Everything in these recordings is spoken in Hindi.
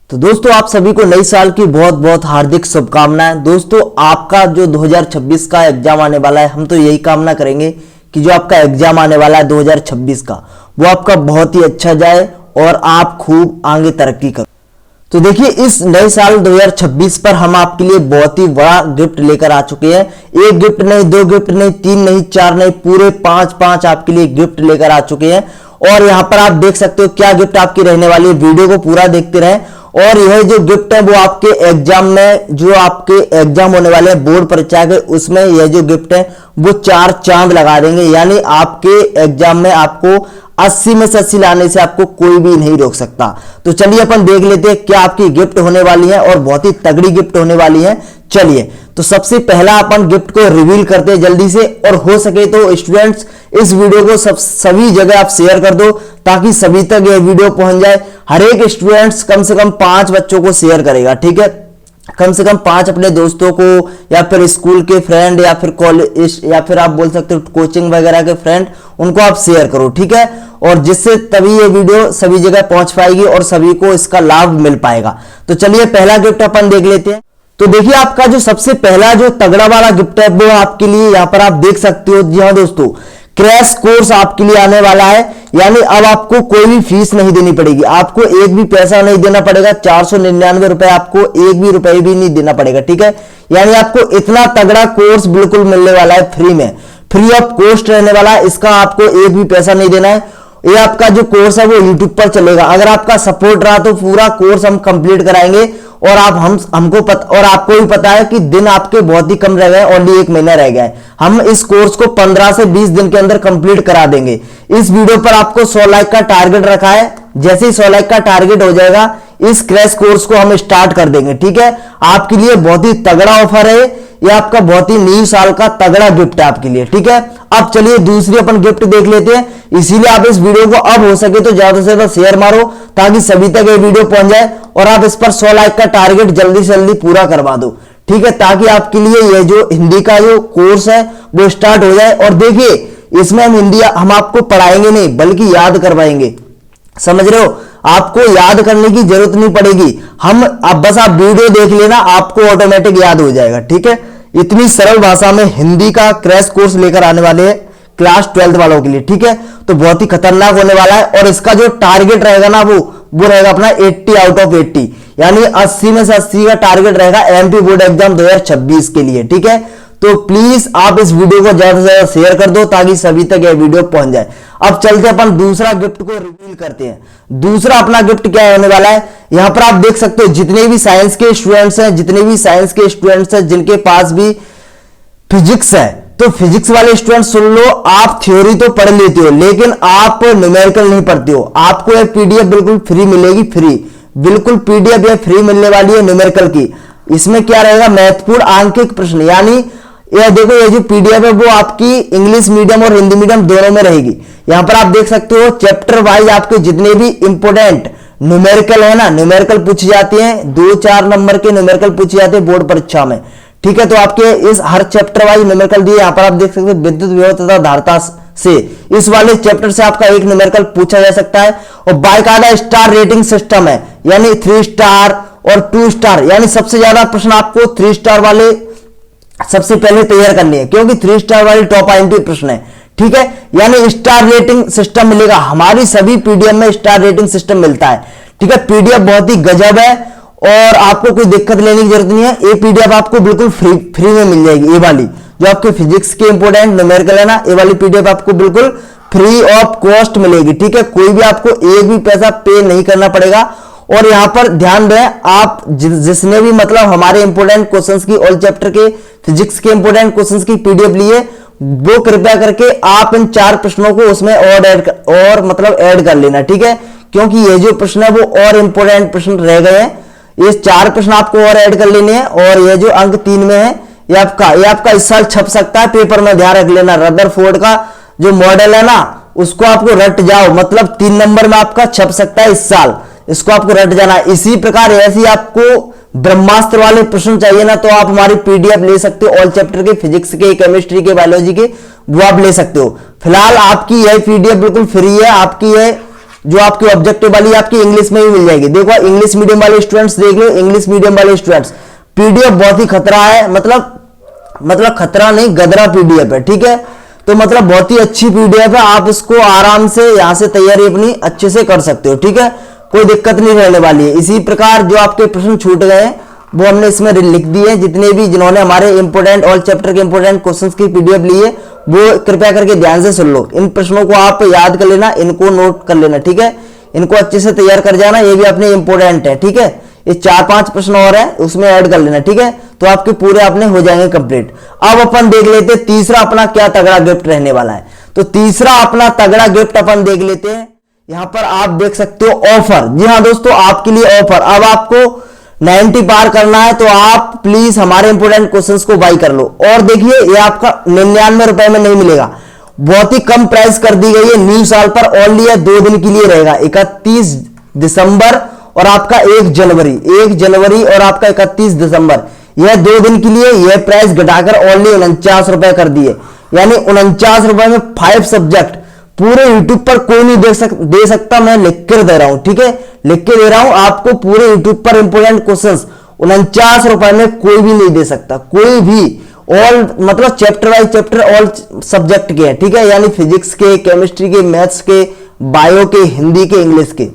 तो दोस्तों आप सभी को नई साल की बहुत बहुत हार्दिक शुभकामनाएं। दोस्तों आपका जो 2026 का एग्जाम आने वाला है, हम तो यही कामना करेंगे कि जो आपका एग्जाम आने वाला है 2026 का, वो आपका बहुत ही अच्छा जाए और आप खूब आगे तरक्की करो। तो देखिए इस नए साल 2026 पर हम आपके लिए बहुत ही बड़ा गिफ्ट लेकर आ चुके हैं। एक गिफ्ट नहीं, दो गिफ्ट नहीं, तीन नहीं, चार नहीं, पूरे पांच आपके लिए गिफ्ट लेकर आ चुके हैं। और यहाँ पर आप देख सकते हो क्या गिफ्ट आपकी रहने वाली है। वीडियो को पूरा देखते रहें। और यह जो गिफ्ट है वो आपके एग्जाम में, जो आपके एग्जाम होने वाले हैं बोर्ड परीक्षा के, उसमें यह जो गिफ्ट है वो 4 चांद लगा देंगे। यानी आपके एग्जाम में आपको 80 में से 80 लाने से आपको कोई भी नहीं रोक सकता। तो चलिए अपन देख लेते हैं क्या आपकी गिफ्ट होने वाली है, और बहुत ही तगड़ी गिफ्ट होने वाली है। चलिए तो सबसे पहला अपन गिफ्ट को रिवील करते हैं जल्दी से। और हो सके तो स्टूडेंट्स इस वीडियो को सभी जगह आप शेयर कर दो ताकि सभी तक ये वीडियो पहुंच जाए। हर एक स्टूडेंट्स कम से कम 5 बच्चों को शेयर करेगा, ठीक है। कम से कम 5 अपने दोस्तों को, या फिर स्कूल के फ्रेंड, या फिर कॉलेज, या फिर आप बोल सकते हो कोचिंग वगैरह के फ्रेंड, उनको आप शेयर करो, ठीक है। और जिससे तभी ये वीडियो सभी जगह पहुंच पाएगी और सभी को इसका लाभ मिल पाएगा। तो चलिए पहला गिफ्ट अपन देख लेते हैं। तो देखिए आपका जो सबसे पहला जो तगड़ा वाला गिफ्ट है वो आपके लिए यहाँ पर आप देख सकते हो। जी हाँ दोस्तों, क्रैश कोर्स आपके लिए आने वाला है। यानी अब आपको कोई भी फीस नहीं देनी पड़ेगी, आपको एक भी पैसा नहीं देना पड़ेगा। 499 रुपए, आपको एक भी रुपए भी नहीं देना पड़ेगा, ठीक है। यानी आपको इतना तगड़ा कोर्स बिल्कुल मिलने वाला है, फ्री में, फ्री ऑफ कॉस्ट रहने वाला है। इसका आपको एक भी पैसा नहीं देना है। ये आपका जो कोर्स है वो YouTube पर चलेगा। अगर आपका सपोर्ट रहा तो पूरा कोर्स हम कंप्लीट कराएंगे। और आपको भी पता है कि दिन आपके बहुत ही कम रह गए, ओनली 1 महीना रह गया है। हम इस कोर्स को 15 से 20 दिन के अंदर कंप्लीट करा देंगे। इस वीडियो पर आपको 100 लाइक का टारगेट रखा है। जैसे ही 100 लाइक का टारगेट हो जाएगा, इस क्रैश कोर्स को हम स्टार्ट कर देंगे, ठीक है। आपके लिए बहुत ही तगड़ा ऑफर है ये, आपका बहुत ही न्यू साल का तगड़ा गिफ्ट है आपके लिए, ठीक है। अब चलिए दूसरी अपन गिफ्ट देख लेते हैं। इसीलिए आप इस वीडियो को अब हो सके तो ज्यादा से ज्यादा शेयर मारो ताकि सभी तक ये वीडियो पहुंच जाए, और आप इस पर 100 लाइक का टारगेट जल्दी से जल्दी पूरा करवा दो, ठीक है, ताकि आपके लिए ये जो हिंदी का जो कोर्स है वो स्टार्ट हो जाए। और देखिए इसमें हम आपको पढ़ाएंगे नहीं बल्कि याद करवाएंगे, समझ रहे हो। आपको याद करने की जरूरत नहीं पड़ेगी। अब बस आप वीडियो देख लेना, आपको ऑटोमेटिक याद हो जाएगा, ठीक है। इतनी सरल भाषा में हिंदी का क्रैश कोर्स लेकर आने वाले हैं क्लास 12th वालों के लिए, ठीक है। तो बहुत ही खतरनाक होने वाला है। और इसका जो टारगेट रहेगा ना वो रहेगा अपना 80 आउट ऑफ 80, यानी 80 में से 80 का टारगेट रहेगा एमपी बोर्ड एग्जाम 2026 के लिए, ठीक है। तो प्लीज आप इस वीडियो को ज्यादा से ज्यादा शेयर कर दो ताकि सभी तक यह वीडियो पहुंच जाए। अब चलते अपन दूसरा गिफ्ट को रिवील करते हैं। दूसरा अपना गिफ्ट क्या होने वाला है, यहां पर आप देख सकते हो जितने भी साइंस के स्टूडेंट्स हैं, जिनके पास भी फिजिक्स है, तो फिजिक्स वाले स्टूडेंट सुन लो। आप थ्योरी तो पढ़ लेते हो लेकिन आप न्यूमेरिकल नहीं पढ़ते हो। आपको यह पीडीएफ बिल्कुल फ्री मिलेगी, फ्री, बिल्कुल पीडीएफ यह फ्री मिलने वाली है न्यूमेरिकल की। इसमें क्या रहेगा, महत्वपूर्ण आंकिक प्रश्न, यानी यह देखो ये जो पीडीएफ है वो आपकी इंग्लिश मीडियम और हिंदी मीडियम दोनों में रहेगी। यहां पर आप देख सकते हो चैप्टर वाइज आपके जितने भी इंपोर्टेंट न्यूमेरिकल है ना, न्यूमेरिकल पूछे जाते हैं, 2-4 नंबर के न्यूमेरिकल पूछे जाते हैं बोर्ड परीक्षा में, ठीक है। तो आपके इस हर चैप्टर वाइज न्यूमेरिकल दिए। यहां पर आप देख सकते हो विद्युत विभव तथा धारिता से, इस वाले चैप्टर से आपका एक न्यूमेरिकल पूछा जा सकता है। और बाकायदा स्टार रेटिंग सिस्टम है, यानी 3 स्टार और 2 स्टार, यानी सबसे ज्यादा प्रश्न आपको 3 स्टार वाले सबसे पहले तैयार करनी है, क्योंकि 3 स्टार वाले टॉप आईएमपी प्रश्न है, ठीक है। यानी स्टार रेटिंग सिस्टम मिलेगा, हमारी सभी पीडीएफ में स्टार रेटिंग सिस्टम मिलता है, ठीक है। पीडीएफ बहुत ही गजब है और आपको कोई दिक्कत लेने की जरूरत नहीं है। ये पीडीएफ आपको बिल्कुल फ्री में मिल जाएगी। ये वाली जो आपके फिजिक्स के इंपोर्टेंट न्यूमेरिकल है ना, ये वाली पीडीएफ आपको बिल्कुल फ्री ऑफ कॉस्ट मिलेगी, ठीक है। कोई भी आपको एक भी पैसा पे नहीं करना पड़ेगा। और यहां पर ध्यान दें, आप जिसने भी मतलब हमारे इंपोर्टेंट क्वेश्चंस की, ऑल चैप्टर के फिजिक्स के इंपोर्टेंट क्वेश्चंस की पीडीएफ लिए, वो कृपया करके आप इन 4 प्रश्नों को उसमें और ऐड कर लेना, ठीक है। क्योंकि ये जो प्रश्न है वो और इंपोर्टेंट प्रश्न रह गए हैं। ये 4 प्रश्न आपको और ऐड कर लेने हैं। और ये जो अंक 3 में है, ये आपका इस साल छप सकता है पेपर में, ध्यान रख लेना। रदरफोर्ड का जो मॉडल है ना, उसको आपको रट जाओ, मतलब 3 नंबर में आपका छप सकता है इस साल, इसको आपको रट जाना। इसी प्रकार ऐसी आपको ब्रह्मास्त्र वाले प्रश्न चाहिए ना, तो आप हमारी पीडीएफ ले सकते हो, ऑल चैप्टर के, फिजिक्स के, केमिस्ट्री के, बायोलॉजी के, वो आप ले सकते हो। फिलहाल आपकी यह पीडीएफ बिल्कुल फ्री है। आपकी यह जो आपकी ऑब्जेक्टिव वाली आपकी इंग्लिश में ही मिल जाएगी। देखो इंग्लिश मीडियम वाले स्टूडेंट्स देख लो, इंग्लिश मीडियम वाले स्टूडेंट्स पीडीएफ बहुत ही खतरा है, मतलब खतरा नहीं गदरा पीडीएफ है, ठीक है। तो मतलब बहुत ही अच्छी पीडीएफ है, आप इसको आराम से यहां से तैयारी अपनी अच्छे से कर सकते हो, ठीक है, कोई दिक्कत नहीं रहने वाली है। इसी प्रकार जो आपके प्रश्न छूट गए हैं वो हमने इसमें लिख दिए, जितने भी जिन्होंने हमारे इंपोर्टेंट ऑल चैप्टर के इंपोर्टेंट क्वेश्चंस की पीडीएफ ली है वो कृपया करके ध्यान से सुन लो। इन प्रश्नों को आप याद कर लेना, इनको नोट कर लेना, ठीक है, इनको अच्छे से तैयार कर जाना, ये भी अपने इंपोर्टेंट है, ठीक है। ये 4-5 प्रश्न और है उसमें ऐड कर लेना, ठीक है, तो आपके पूरे अपने हो जाएंगे कंप्लीट। अब अपन देख लेते हैं तीसरा अपना क्या तगड़ा गिफ्ट रहने वाला है। तो तीसरा अपना तगड़ा गिफ्ट अपन देख लेते हैं। यहां पर आप देख सकते हो ऑफर, जी हाँ दोस्तों आपके लिए ऑफर। अब आपको 90 पार करना है तो आप प्लीज हमारे इंपोर्टेंट क्वेश्चंस को बाय कर लो। और देखिए ये आपका 99 रुपए में नहीं मिलेगा, बहुत ही कम प्राइस कर दी गई है न्यू साल पर, ओनली 2 दिन के लिए रहेगा, 31 दिसंबर और आपका 1 जनवरी और आपका 31 दिसंबर, यह 2 दिन के लिए यह प्राइस घटाकर ओनली 49 रुपए कर दिए। यानी 49 रुपए में 5 सब्जेक्ट पूरे यूट्यूब पर कोई नहीं दे सकता, मैं लिख कर दे रहा हूं, ठीक है, लिख के दे रहा हूं आपको पूरे यूट्यूब पर इंपोर्टेंट क्वेश्चंस 49 रुपए में कोई भी नहीं दे सकता, कोई भी। ऑल मतलब chapter wise chapter all subject के हैं, ठीक है, यानी फिजिक्स के, केमिस्ट्री के, मैथ्स के, बायो के, हिंदी के, इंग्लिश के,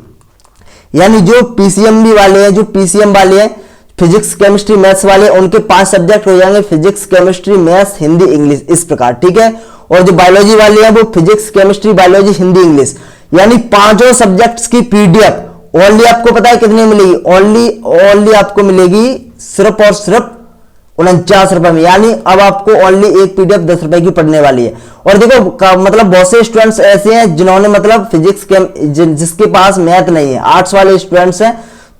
यानी जो पीसीएमबी वाले हैं, जो पीसीएम वाले हैं, फिजिक्स केमिस्ट्री मैथ्स वाले, उनके 5 सब्जेक्ट हो जाएंगे, physics chemistry maths Hindi English, इस प्रकार, ठीक है। और जो बायोलॉजी वाले हैं वो physics chemistry biology Hindi English, यानी 5 सब्जेक्ट्स की पीडीएफ ओनली आपको पता है कितने मिलेगी, ओनली आपको मिलेगी सिर्फ और सिर्फ 49 रुपए में। यानी अब आपको ओनली एक पीडीएफ 10 रुपए की पड़ने वाली है। और देखो मतलब बहुत से स्टूडेंट्स ऐसे हैं जिन्होंने मतलब फिजिक्स के जिसके पास मैथ नहीं है, आर्ट्स वाले स्टूडेंट्स हैं,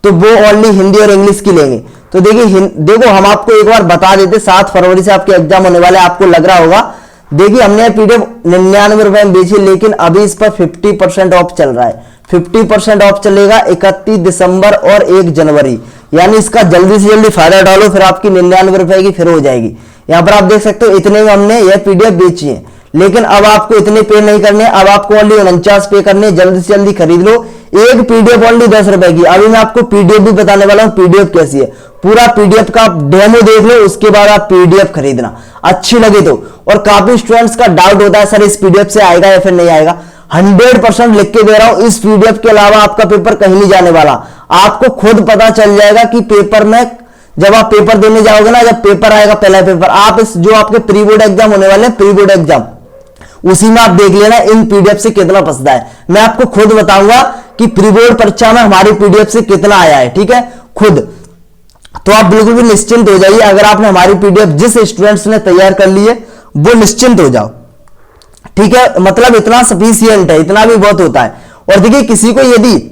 तो वो ओनली हिंदी और इंग्लिश की लेंगे। तो देखो हम आपको एक बार बता देते, 7 फरवरी से आपके एग्जाम होने वाले, आपको लग रहा होगा। देखिए हमने पीडीएफ 99 रुपए में बेची, लेकिन अभी इस पर 50% ऑफ चल रहा है, 50% ऑफ चलेगा 31 दिसंबर और 1 जनवरी। यानी इसका जल्दी से जल्दी फायदा डालो, फिर आपकी 99 रुपए की फिर हो जाएगी। यहां पर आप देख सकते हो इतने में हमने यह पीडीएफ बेची है, लेकिन अब आपको इतने पे नहीं करने, अब आपको ओनली 49 पे करने, जल्दी से जल्दी खरीद लो। एक पीडीएफ ओनली 10 रुपए की। अभी मैं आपको पीडीएफ भी बताने वाला हूं, पीडीएफ कैसी है, पूरा पीडीएफ का डेमो देख लो, उसके बाद आप पीडीएफ खरीदना अच्छी लगे तो। और काफी स्टूडेंट्स का डाउट होता है सर इस पीडीएफ से आएगा या फिर नहीं आएगा, 100% लिख के दे रहा हूं, इस पीडीएफ के अलावा आपका पेपर कहीं नहीं जाने वाला। आपको खुद पता चल जाएगा कि पेपर में जब आप पेपर देने जाओगे ना, जब पेपर आएगा पहला पेपर, आप इस जो आपके प्री बोर्ड एग्जाम होने वाले हैं, प्री बोर्ड एग्जाम, उसी में आप देख लेना इन पीडीएफ से कितना फंसता है। मैं आपको खुद बताऊंगा कि प्री बोर्ड परीक्षा में हमारी पीडीएफ से कितना आया है, ठीक है, खुद। तो आप बिल्कुल भी निश्चिंत हो जाइए, अगर आपने हमारी पीडीएफ जिस स्टूडेंट्स ने तैयार कर ली है वो निश्चिंत हो जाओ, ठीक है, मतलब इतना सफिशियंट है, इतना भी बहुत होता है। और देखिए किसी को यदि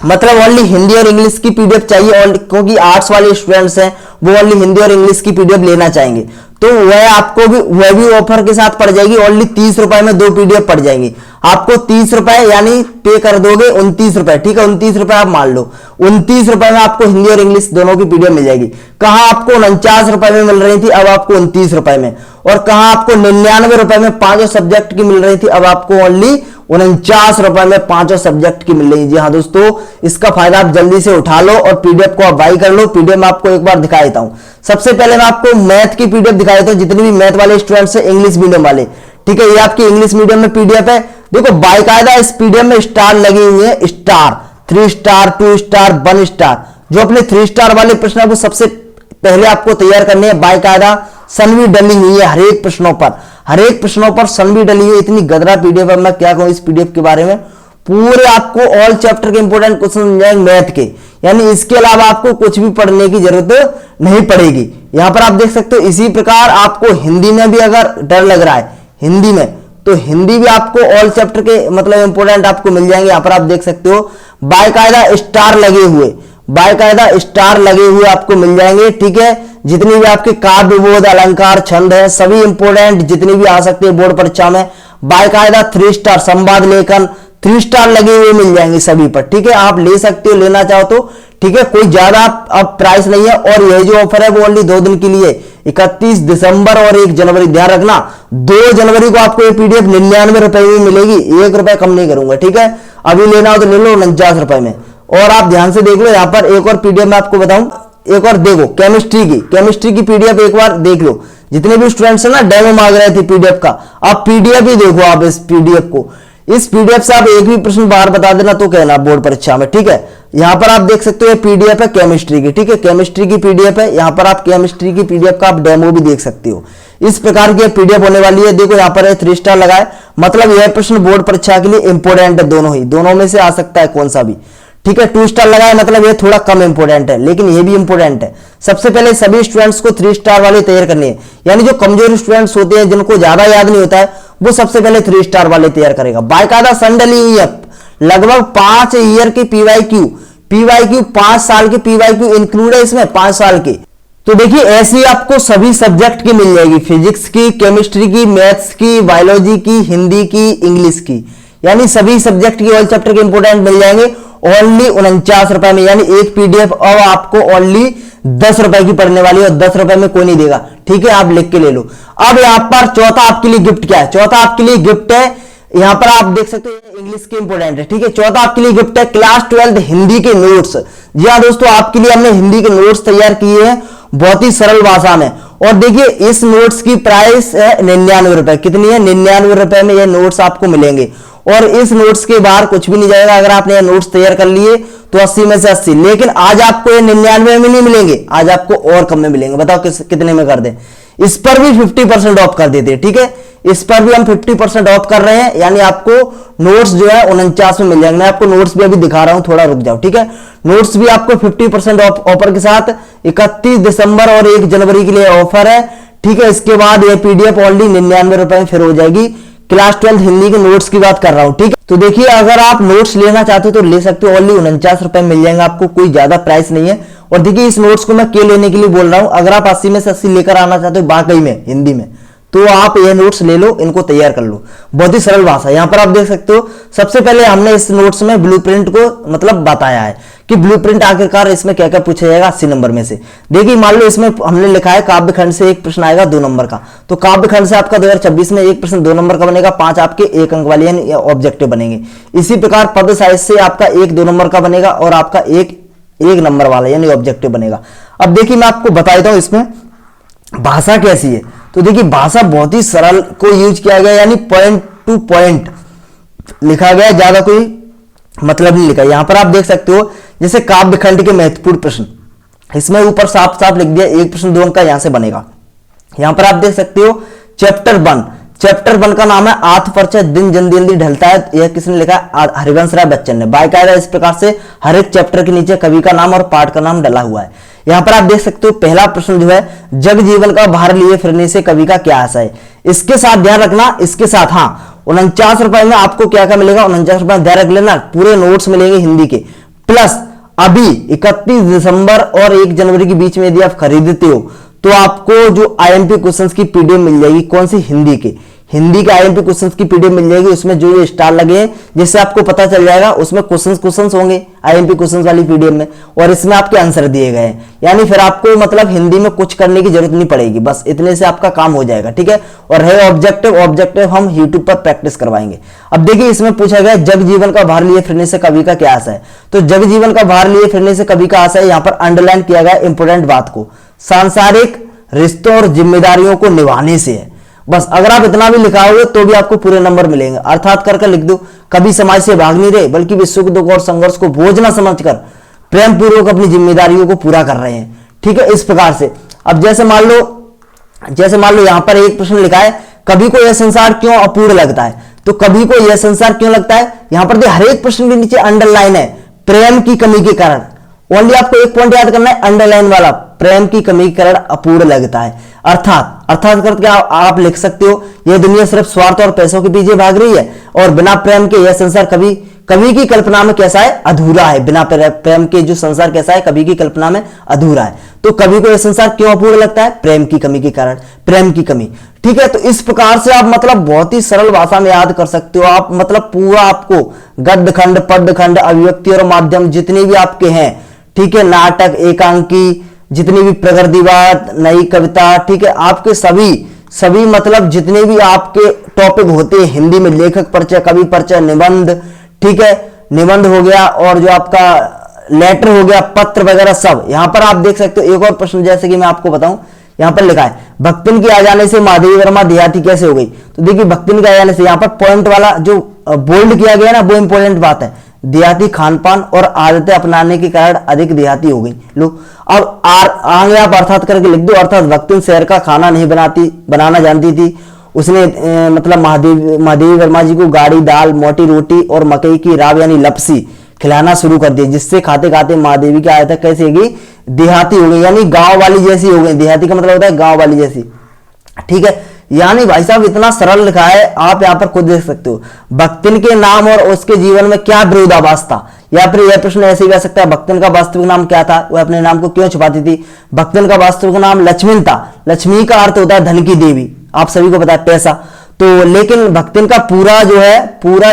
मतलब ओनली हिंदी और इंग्लिश की पीडीएफ चाहिए, और क्योंकि आर्ट्स वाले स्टूडेंट्स हैं वो ओनली हिंदी और इंग्लिश की पीडीएफ लेना चाहेंगे, तो वह आपको भी वह भी ऑफर के साथ पड़ जाएगी, ओनली 30 रुपए में 2 पीडीएफ पड़ जाएंगी आपको। 30 रुपए यानी पे कर दोगे 29 रुपए, ठीक है, 29 रुपए आप मान लो, 29 रुपए में आपको हिंदी और इंग्लिश दोनों की पीडीएफ मिल जाएगी। कहां आपको 49 रुपए में मिल रही थी, अब आपको 29 रुपए में। और कहां आपको 99 रुपए में 5 सब्जेक्ट की मिल रही थी, अब आपको ओनली 49 रुपए में 5 सब्जेक्ट की मिल रही है। जी हाँ दोस्तों, इसका फायदा आप जल्दी से उठा लो और पीडीएफ को आप बाई कर लो। पीडीएफ में आपको एक बार दिखा देता हूं। सबसे पहले मैं आपको मैथ की पीडीएफ दिखा देता हूं, जितने भी मैथ वाले स्टूडेंट्स हैं इंग्लिश मीडियम वाले, ठीक है, ये आपकी इंग्लिश मीडियम में पीडीएफ है। देखो बाकायदा इस पीडीएफ में स्टार लगी हुई है, स्टार, 3 स्टार, 2 स्टार, 1 स्टार। जो अपने 3 स्टार वाले प्रश्न है वो सबसे पहले आपको तैयार करने हैं। बाकायदा सन भी डली हुई है, हर एक प्रश्नों पर सन भी डली हुई है। इतनी गदरा पीडीएफ है, मैं क्या कहूं इस पीडीएफ के बारे में। पूरे आपको ऑल चैप्टर के इंपोर्टेंट क्वेश्चन मिल जाएंगे मैथ के, यानी इसके अलावा आपको कुछ भी पढ़ने की जरूरत नहीं पड़ेगी। यहां पर आप देख सकते हो। इसी प्रकार आपको हिंदी में भी अगर डर लग रहा है हिंदी में, तो हिंदी भी आपको ऑल चैप्टर के मतलब इंपोर्टेंट आपको मिल जाएंगे। यहां पर आप देख सकते हो बाकायदा स्टार लगे हुए आपको मिल जाएंगे, ठीक है। जितनी भी आपके काव्य बोध अलंकार छंद है, सभी इंपोर्टेंट जितनी भी आ सकते हैं बोर्ड परीक्षा में, बाकायदा 3 स्टार संवाद लेखन, 3 स्टार लगे हुए मिल जाएंगे सभी पर, ठीक है। आप ले सकते हो लेना चाहो तो, ठीक है। कोई ज्यादा अब प्राइस नहीं है। और यह जो ऑफर है वो ओनली 2 दिन के लिए, 31 दिसंबर और 1 जनवरी। ध्यान रखना 2 जनवरी को आपको ये पीडीएफ 99 रुपए में मिलेगी, 1 रुपए कम नहीं करूंगा, ठीक है। अभी लेना हो तो ले लो 49 रुपए में। और आप ध्यान से देख लो, यहां पर एक और पीडीएफ मैं आपको बताऊं, एक और देखो केमिस्ट्री की पीडीएफ एक बार देख लो। जितने भी स्टूडेंट्स है ना डेमो मांग रहे थे पीडीएफ का, आप पीडीएफ ही देखो। आप इस पीडीएफ को, इस पीडीएफ से आप एक भी प्रश्न बाहर बता देना तो कहना बोर्ड परीक्षा में, ठीक है। यहां पर आप देख सकते हो ये पीडीएफ है केमिस्ट्री की, ठीक है। केमिस्ट्री की पीडीएफ है, यहां पर आप केमिस्ट्री की पीडीएफ का आप डेमो भी देख सकते हो। इस प्रकार की पीडीएफ होने वाली है। देखो यहां पर 3 स्टार लगाए, मतलब यह प्रश्न बोर्ड परीक्षा के लिए इंपोर्टेंट है। दोनों में से आ सकता है कौन सा भी, ठीक है। 2 स्टार लगाए मतलब ये थोड़ा कम इंपोर्टेंट है, लेकिन ये भी इंपोर्टेंट है। सबसे पहले सभी स्टूडेंट्स को 3 स्टार वाले तैयार करने हैं, यानी जो कमजोर स्टूडेंट्स होते हैं जिनको ज्यादा याद नहीं होता है, वो सबसे पहले 3 स्टार वाले तैयार करेगा। बाकायदा संडली हुई है, लगभग 5 ईयर की पीवाईक्यू 5 साल के पीवाईक्यू इंक्लूड है इसमें, 5 साल के। तो देखिए ऐसी आपको सभी सब्जेक्ट की मिल जाएगी, फिजिक्स की, केमिस्ट्री की, मैथ्स की, बायोलॉजी की, हिंदी की, इंग्लिश की, यानी सभी सब्जेक्ट की ऑल चैप्टर के इंपोर्टेंट मिल जाएंगे ओनली 49 रुपए में। यानी एक पीडीएफ अब आपको ओनली 10 रुपए की पड़ने वाली है, और 10 रुपए में कोई नहीं देगा, ठीक है। आप लिख के ले लो। अब यहां पर चौथा आपके लिए गिफ्ट क्या है, चौथा आपके लिए गिफ्ट है, यहां पर आप देख सकते हो इंग्लिश के इंपोर्टेंट है, ठीक है। चौथा आपके लिए गिफ्ट है क्लास 12 हिंदी के नोट्स। जी हाँ दोस्तों, आपके लिए हमने हिंदी के नोट्स तैयार किए हैं बहुत ही सरल भाषा में। और देखिए इस नोट्स की प्राइस है 99 रुपए। कितनी है? 99 रुपए में ये नोट्स आपको मिलेंगे। और इस नोट्स के बाहर कुछ भी नहीं जाएगा। अगर आपने ये नोट्स तैयार कर लिए तो 80 में से 80, लेकिन आज आपको ये 99 में नहीं मिलेंगे, आज आपको और कम में मिलेंगे। बताओ कितने में कर दें? इस पर भी 50% ऑफ कर देते हैं, ठीक है। इस पर भी हम 50% ऑफ कर रहे हैं, यानी आपको नोट्स जो है 49 में मिल जाएंगे। मैं आपको नोट्स भी अभी दिखा रहा हूं, थोड़ा रुक जाओ, ठीक है। नोट्स भी आपको 50% ऑफर के साथ 31 दिसंबर और 1 जनवरी के लिए ऑफर है, ठीक है। इसके बाद ये पीडीएफ ओनली 99 रुपए में फिर हो जाएगी। क्लास 12 हिंदी के नोट्स की बात कर रहा हूं, ठीक है। तो देखिए अगर आप नोट्स लेना चाहते हो तो ले सकते हो, ओनली 49 रुपए मिल जाएंगे आपको, कोई ज्यादा प्राइस नहीं है। और देखिए इस नोट्स को मैं क्यों लेने के लिए बोल रहा हूं, अगर आप 80 में से 80 लेकर आना चाहते हो वाकई में हिंदी में, तो आप ये नोट्स ले लो, इनको तैयार कर लो। बहुत ही सरल भाषा। यहां पर आप देख सकते हो सबसे पहले हमने इस नोट्स में ब्लूप्रिंट को मतलब बताया है कि ब्लूप्रिंट आखिरकार इसमें क्या क्या पूछा जाएगा 80 नंबर में से। देखिए मान लो इसमें हमने लिखा है काव्यखंड से एक प्रश्न आएगा 2 नंबर का, तो काव्यखंड से आपका 2026 में एक प्रश्न 2 नंबर का बनेगा, 5 आपके 1 अंक वाले यानी ऑब्जेक्टिव बनेंगे। इसी प्रकार पद साहित्य से आपका 1 2 नंबर का बनेगा, और आपका 1 नंबर वाला यानी ऑब्जेक्टिव बनेगा। अब देखिए मैं आपको बता देता हूं इसमें भाषा कैसी है। तो देखिए भाषा बहुत ही सरल को यूज किया गया, यानी पॉइंट टू पॉइंट लिखा गया, ज्यादा कोई मतलब नहीं लिखा। यहां पर आप देख सकते हो जैसे काव्यखंड के महत्वपूर्ण प्रश्न, इसमें ऊपर साफ साफ लिख दिया 1 प्रश्न 2 अंक का यहां से बनेगा। यहां पर आप देख सकते हो चैप्टर 1 का नाम है आत्मपरिचय, दिन जल्दी जल्दी ढलता है। यह किसने लिखा है? हरिवंश राय बच्चन ने। बाकायदा इस प्रकार से हर एक चैप्टर के नीचे कवि का नाम और पाठ का नाम डला हुआ है। यहां पर आप देख सकते हो पहला प्रश्न जो है जग जीवन का भार लिए फिरने से कवि का क्या आशय है। इसके साथ ध्यान रखना, इसके साथ हाँ 49 रुपए में आपको क्या क्या मिलेगा, 49 रुपए ध्यान रख लेना, पूरे नोट्स मिलेंगे हिंदी के। प्लस अभी 31 दिसंबर और 1 जनवरी के बीच में यदि आप खरीदते हो तो आपको जो आईएमपी क्वेश्चंस की पीडीएफ मिल जाएगी, कौन सी? हिंदी के आईएमपी क्वेश्चंस की पीडीएफ मिल जाएगी। उसमें जो स्टार लगे हैं जिससे आपको पता चल जाएगा उसमें क्वेश्चंस होंगे आईएमपी क्वेश्चंस वाली पीडीएफ में, और इसमें आपके आंसर दिए गए हैं। यानी फिर आपको मतलब हिंदी में कुछ करने की जरूरत नहीं पड़ेगी, बस इतने से आपका काम हो जाएगा, ठीक है। और है ऑब्जेक्टिव हम यूट्यूब पर प्रैक्टिस करवाएंगे। अब देखिए इसमें पूछा गया जग जीवन का भार लिए फिरने से कवि का क्या आशय है। तो जग जीवन का भार लिए फिरने से कवि का आशय यहाँ पर अंडरलाइन किया गया इंपोर्टेंट बात को, सांसारिक रिश्तों और जिम्मेदारियों को निभाने से है। बस अगर आप इतना भी लिखाओगे तो भी आपको पूरे नंबर मिलेंगे। अर्थात करके लिख दो, कभी समाज से भाग नहीं रहे बल्कि विश्व के दुख और संघर्ष को बोझ न समझकर प्रेम पूर्वक अपनी जिम्मेदारियों को पूरा कर रहे हैं, ठीक है। इस प्रकार से अब जैसे मान लो यहां पर एक प्रश्न लिखा है कवि को यह संसार क्यों अपूर्ण लगता है। तो कवि को यह संसार क्यों लगता है, यहां पर हर एक प्रश्न के नीचे अंडरलाइन है, प्रेम की कमी के कारण। ओनली आपको एक पॉइंट याद करना है अंडरलाइन वाला, प्रेम की कमी के कारण अपूर्ण लगता है। अर्थात करके आप लिख सकते हो यह दुनिया सिर्फ स्वार्थ और पैसों के पीछे भाग रही है और बिना प्रेम के यह संसार कभी कवि की कल्पना में कैसा है, अधूरा है। बिना प्रेम के जो संसार कैसा है, कवि की कल्पना में अधूरा है। तो कवि को यह संसार क्यों अपूर्ण लगता है, प्रेम की कमी के कारण, प्रेम की कमी। ठीक है, तो इस प्रकार से आप मतलब बहुत ही सरल भाषा में याद कर सकते हो आप। मतलब पूरा आपको गद्य खंड, पद्य खंड, अभिव्यक्ति और माध्यम जितने भी आपके हैं, ठीक है, नाटक, एकांकी, जितनी भी प्रकृतिवाद, नई कविता, ठीक है, आपके सभी मतलब जितने भी आपके टॉपिक होते हैं हिंदी में, लेखक परिचय, कवि परिचय, निबंध, ठीक है, निबंध हो गया, और जो आपका लेटर हो गया, पत्र वगैरह सब यहां पर आप देख सकते हो। एक और प्रश्न जैसे कि मैं आपको बताऊं, यहां पर लिखा है भक्तिन के आ जाने से महादेवी वर्मा देहाती कैसे हो गई। तो देखिए भक्तिन के आ जाने से, यहां पर पॉइंट वाला जो बोल्ड किया गया ना, वो इंपॉर्टेंट बात है। देहाती खानपान और आदतें अपनाने के कारण अधिक देहाती हो गई। लो अब आगे आप अर्थात करके लिख दो। अर्थात भक्तिन शहर का खाना नहीं बनाना जानती थी। उसने मतलब महादेवी वर्मा जी को गाड़ी, दाल, मोटी रोटी और मकई की राब यानी लपसी खिलाना शुरू कर दिया, जिससे खाते खाते महादेवी की आदत कैसे हो गई, देहाती हो गई, यानी गांव वाली जैसी हो गई। देहाती का मतलब होता है गांव वाली जैसी। ठीक है, यानी भाई साहब इतना सरल लिखा है, आप यहां पर खुद देख सकते हो। भक्तिन के नाम और उसके जीवन में क्या विरोधाभास था, या फिर यह प्रश्न ऐसे ही कह सकता है, भक्तिन का वास्तविक नाम क्या था, वह अपने नाम को क्यों छुपाती थी। भक्तिन का वास्तविक नाम लक्ष्मण था। लक्ष्मी का अर्थ होता है धन की देवी, आप सभी को पता है, पैसा। तो लेकिन भक्तिन का पूरा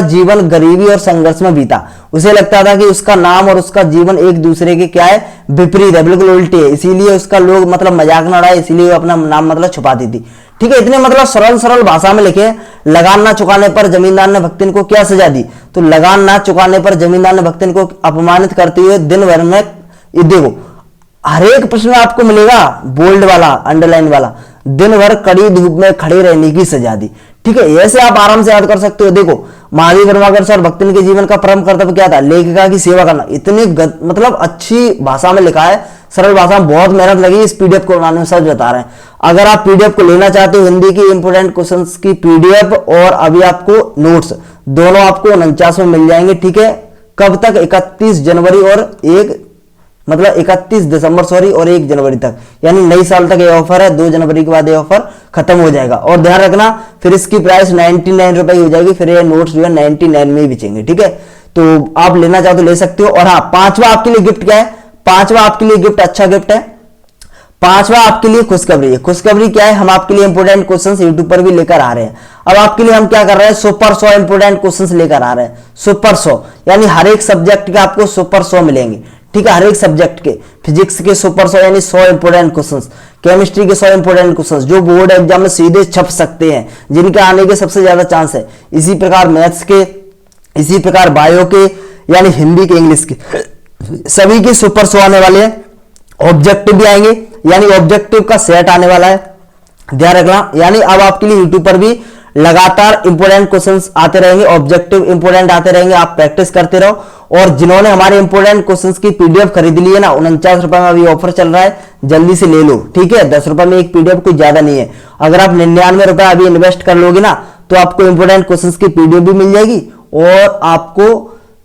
जीवन गरीबी और संघर्ष में बीता। उसे लगता था कि उसका नाम और उसका जीवन एक दूसरे के क्या है, विपरीत है, बिल्कुल उल्टे है, इसीलिए उसका लोग मतलब मजाक न उड़ाए, इसीलिए वो अपना नाम मतलब छुपाती थी। ठीक है, इतने मतलब सरल भाषा में लिखे। लगान ना चुकाने पर जमींदार ने भक्तिन को क्या सजा दी। तो लगान ना चुकाने पर जमींदार ने भक्तिन को अपमानित करते हुए दिन भर में, ये देखो हर एक प्रश्न आपको मिलेगा बोल्ड वाला, अंडरलाइन वाला, दिन भर कड़ी धूप में खड़े रहने की सजा दी। ठीक है, ऐसे आप आराम से याद कर सकते हो। देखो महादेवी वर्मा के अनुसार भक्तिन के जीवन का परम कर्तव्य क्या था, लेखिका की सेवा करना। इतनी मतलब अच्छी भाषा में लिखा है, सरल भाषा में, बहुत मेहनत लगी इस पीडीएफ को बनाने में, सच बता रहे हैं। अगर आप पीडीएफ को लेना चाहते हो, हिंदी की इंपोर्टेंट क्वेश्चंस की पीडीएफ और अभी आपको नोट्स, दोनों आपको 49 में मिल जाएंगे। ठीक है, कब तक, 31 जनवरी और 31 दिसंबर और 1 जनवरी तक, यानी नई साल तक ये ऑफर है। 2 जनवरी के बाद ये ऑफर खत्म हो जाएगा। और ध्यान रखना फिर इसकी प्राइस 99 रुपए हो जाएगी, फिर ये नोट्स जो है 99 में ही बेचेंगे। ठीक है, तो आप लेना चाहो तो ले सकते हो। और हाँ, पांचवा आपके लिए गिफ्ट क्या है, पांचवा आपके लिए गिफ्ट अच्छा गिफ्ट है। पांचवा आपके लिए खुशखबरी है। खुशखबरी क्या है, हम आपके लिए इंपोर्टेंट क्वेश्चंस यूट्यूब पर भी लेकर आ रहे हैं। अब आपके लिए हम क्या कर रहे हैं, सुपर 100 इंपोर्टेंट क्वेश्चंस लेकर आ रहे हैं। सुपर 100 यानी हर एक सब्जेक्ट के आपको सुपर 100 मिलेंगे। ठीक है, हर एक सब्जेक्ट के, फिजिक्स के सुपर 100 यानी 100 इंपोर्टेंट क्वेश्चंस, केमिस्ट्री के 100 इंपोर्टेंट क्वेश्चंस जो बोर्ड एग्जाम में सीधे छप सकते हैं, जिनके आने के सबसे ज्यादा चांस है। इसी प्रकार मैथ्स के, इसी प्रकार बायो के, यानी हिंदी के, इंग्लिश के, सभी के सुपर 100 आने वाले हैं। ऑब्जेक्टिव भी आएंगे, यानी ऑब्जेक्टिव का सेट आने वाला है, ध्यान रखना। यानी अब आपके लिए यूट्यूब पर भी लगातार इंपोर्टेंट क्वेश्चंस आते रहेंगे, ऑब्जेक्टिव इंपोर्टेंट आते रहेंगे, आप प्रैक्टिस करते रहो। और जिन्होंने हमारे इंपोर्टेंट क्वेश्चंस की पीडीएफ खरीद ली है ना, 49 रुपए में अभी ऑफर चल रहा है, जल्दी से ले लो। ठीक है, 10 रुपए में एक पीडीएफ कोई ज्यादा नहीं है। अगर आप 99 रुपए अभी इन्वेस्ट कर लोगे ना, तो आपको इंपोर्टेंट क्वेश्चंस की पीडीएफ भी मिल जाएगी और आपको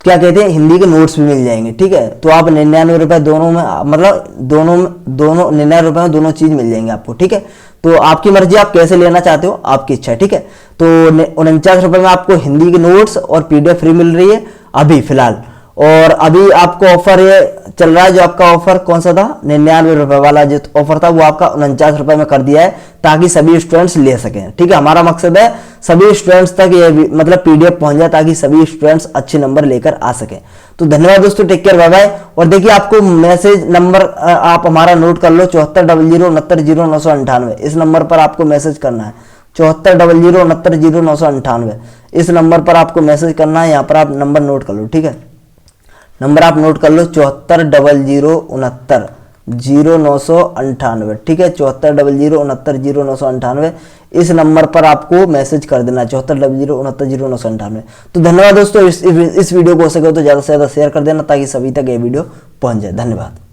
क्या कहते हैं, हिंदी के नोट्स भी मिल जाएंगे। ठीक है, तो आप 99 रुपए दोनों में, मतलब दोनों 99 रुपए में दोनों चीज मिल जाएंगे आपको। ठीक है, तो आपकी मर्जी, आप कैसे लेना चाहते हो, आपकी इच्छा है। ठीक है, तो 49 रुपए में आपको हिंदी के नोट्स और पीडीएफ फ्री मिल रही है अभी फिलहाल। और अभी आपको ऑफर ये चल रहा है, जो आपका ऑफर कौन सा था, 99 रुपए वाला जो ऑफर था, वो आपका 49 रुपए में कर दिया है, ताकि सभी स्टूडेंट्स ले सकें। ठीक है, हमारा मकसद है सभी स्टूडेंट्स तक ये मतलब पीडीएफ पहुंच जाए, ताकि सभी स्टूडेंट्स अच्छे नंबर लेकर आ सकें। तो धन्यवाद दोस्तों, टेक केयर, बाय बाय। और देखिए आपको मैसेज नंबर आप हमारा नोट कर लो, 7400690998। इस नंबर पर आपको मैसेज करना है, 7400690998। इस नंबर पर आपको मैसेज करना है, यहाँ पर आप नंबर नोट कर लो। ठीक है, नंबर आप नोट कर लो, 7400690998। ठीक है, 7400690998। इस नंबर पर आपको मैसेज कर देना, 7400690998। तो धन्यवाद दोस्तों, इस वीडियो को हो सके तो ज्यादा से ज्यादा शेयर कर देना, ताकि सभी तक ये वीडियो पहुंच जाए। धन्यवाद।